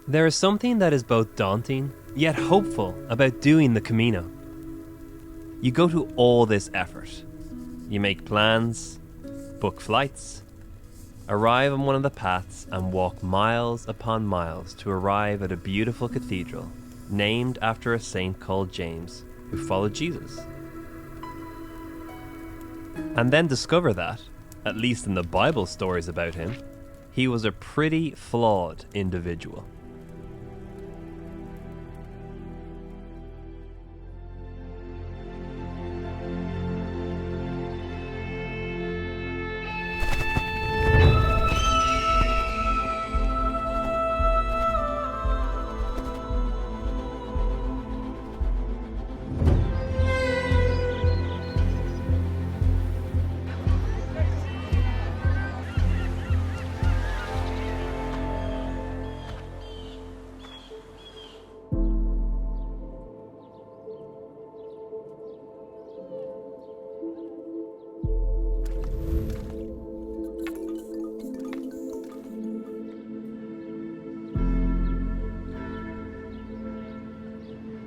There is something that is both daunting yet hopeful about doing the Camino. You go to all this effort. You make plans, book flights, arrive on one of the paths and walk miles upon miles to arrive at a beautiful cathedral named after a saint called James who followed Jesus. And then discover that, at least in the Bible stories about him, he was a pretty flawed individual.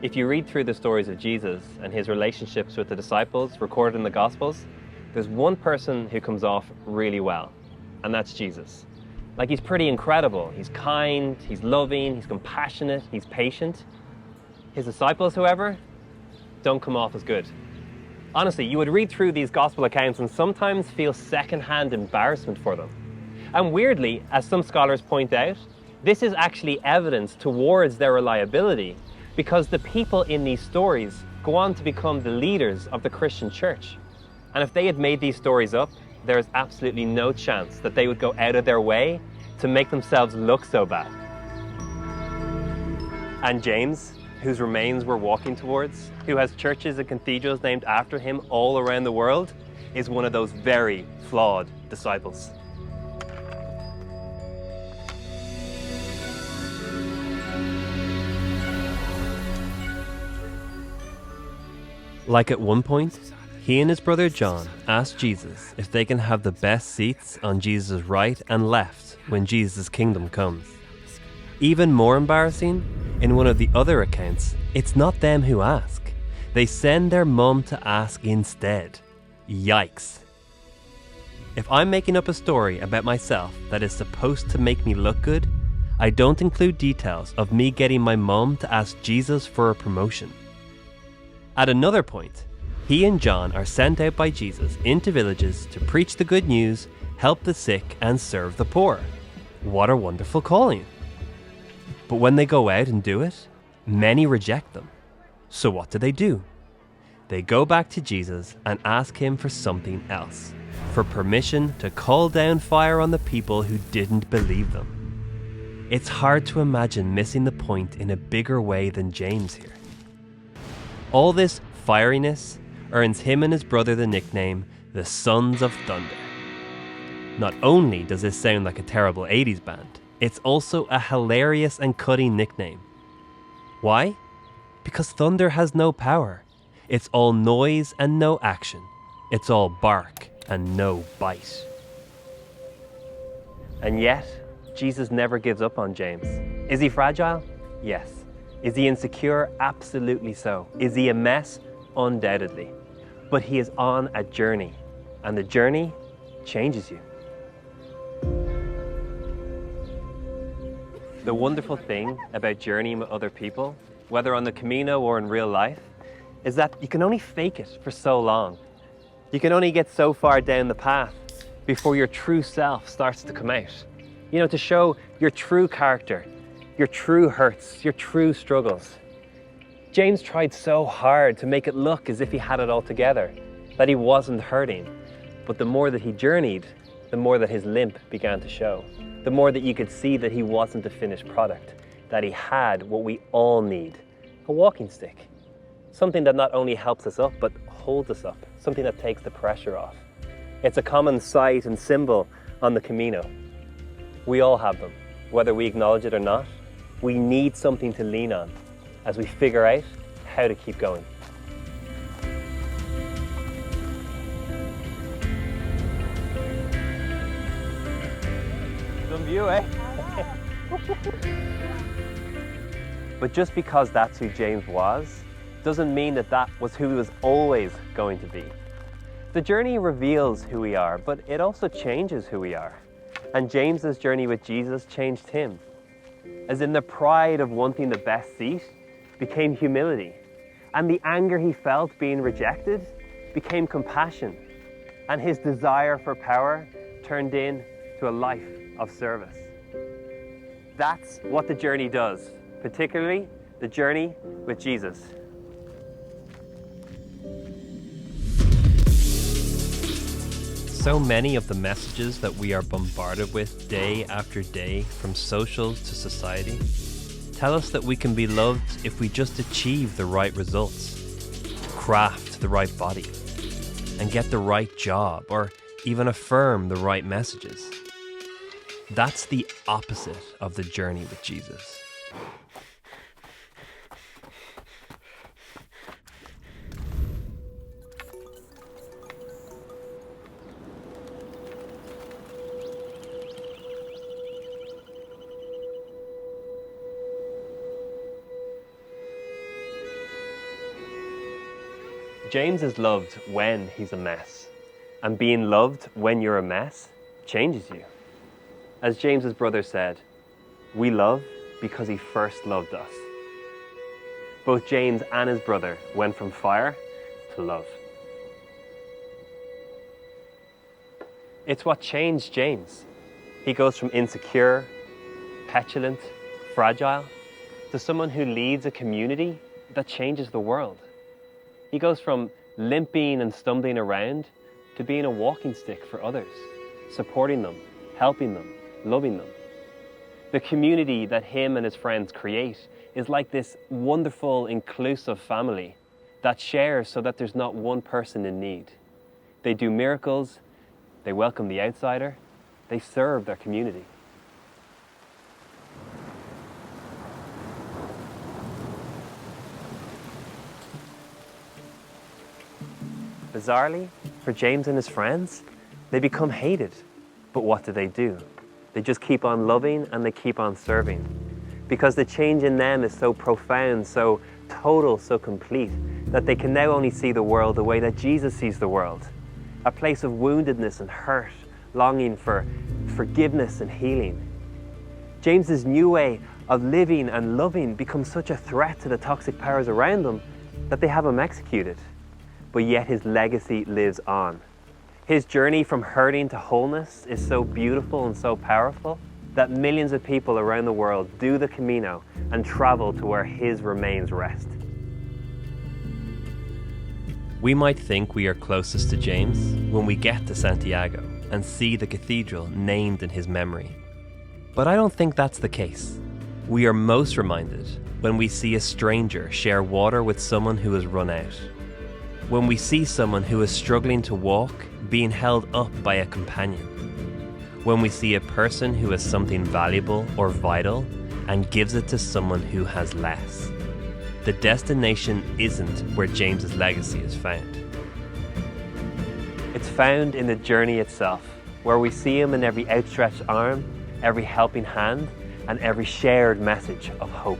If you read through the stories of Jesus and his relationships with the disciples recorded in the Gospels, there's one person who comes off really well, and that's Jesus. Like, he's pretty incredible. He's kind, he's loving, he's compassionate, he's patient. His disciples, however, don't come off as good. Honestly, you would read through these Gospel accounts and sometimes feel secondhand embarrassment for them. And weirdly, as some scholars point out, this is actually evidence towards their reliability, because the people in these stories go on to become the leaders of the Christian church. And if they had made these stories up, there is absolutely no chance that they would go out of their way to make themselves look so bad. And James, whose remains we're walking towards, who has churches and cathedrals named after him all around the world, is one of those very flawed disciples. Like at one point, he and his brother John asked Jesus if they can have the best seats on Jesus' right and left when Jesus' kingdom comes. Even more embarrassing, in one of the other accounts, it's not them who ask. They send their mum to ask instead. Yikes. If I'm making up a story about myself that is supposed to make me look good, I don't include details of me getting my mum to ask Jesus for a promotion. At another point, he and John are sent out by Jesus into villages to preach the good news, help the sick, and serve the poor. What a wonderful calling. But when they go out and do it, many reject them. So what do? They go back to Jesus and ask him for something else, for permission to call down fire on the people who didn't believe them. It's hard to imagine missing the point in a bigger way than James here. All this fieriness earns him and his brother the nickname, the Sons of Thunder. Not only does this sound like a terrible 80s band, it's also a hilarious and cutting nickname. Why? Because thunder has no power. It's all noise and no action. It's all bark and no bite. And yet, Jesus never gives up on James. Is he fragile? Yes. Is he insecure? Absolutely so. Is he a mess? Undoubtedly. But he is on a journey, and the journey changes you. The wonderful thing about journeying with other people, whether on the Camino or in real life, is that you can only fake it for so long. You can only get so far down the path before your true self starts to come out. You know, to show your true character, your true hurts, your true struggles. James tried so hard to make it look as if he had it all together, that he wasn't hurting. But the more that he journeyed, the more that his limp began to show. The more that you could see that he wasn't a finished product, that he had what we all need, a walking stick. Something that not only helps us up, but holds us up. Something that takes the pressure off. It's a common sight and symbol on the Camino. We all have them, whether we acknowledge it or not. We need something to lean on as we figure out how to keep going. Some view, eh? But just because that's who James was, doesn't mean that that was who he was always going to be. The journey reveals who we are, but it also changes who we are. And James's journey with Jesus changed him. As in, the pride of wanting the best seat became humility. And the anger he felt being rejected became compassion. And his desire for power turned into a life of service. That's what the journey does, particularly the journey with Jesus. So many of the messages that we are bombarded with day after day, from socials to society, tell us that we can be loved if we just achieve the right results, craft the right body, and get the right job, or even affirm the right messages. That's the opposite of the journey with Jesus. James is loved when he's a mess, and being loved when you're a mess changes you. As James's brother said, we love because he first loved us. Both James and his brother went from fire to love. It's what changed James. He goes from insecure, petulant, fragile, to someone who leads a community that changes the world. He goes from limping and stumbling around to being a walking stick for others, supporting them, helping them, loving them. The community that him and his friends create is like this wonderful, inclusive family that shares so that there's not one person in need. They do miracles, they welcome the outsider, they serve their community. Bizarrely, for James and his friends, they become hated. But what do? They just keep on loving and they keep on serving. Because the change in them is so profound, so total, so complete, that they can now only see the world the way that Jesus sees the world. A place of woundedness and hurt, longing for forgiveness and healing. James's new way of living and loving becomes such a threat to the toxic powers around them that they have him executed. But yet his legacy lives on. His journey from hurting to wholeness is so beautiful and so powerful that millions of people around the world do the Camino and travel to where his remains rest. We might think we are closest to James when we get to Santiago and see the cathedral named in his memory. But I don't think that's the case. We are most reminded when we see a stranger share water with someone who has run out. When we see someone who is struggling to walk being held up by a companion. When we see a person who has something valuable or vital and gives it to someone who has less. The destination isn't where James's legacy is found. It's found in the journey itself, where we see him in every outstretched arm, every helping hand, and every shared message of hope.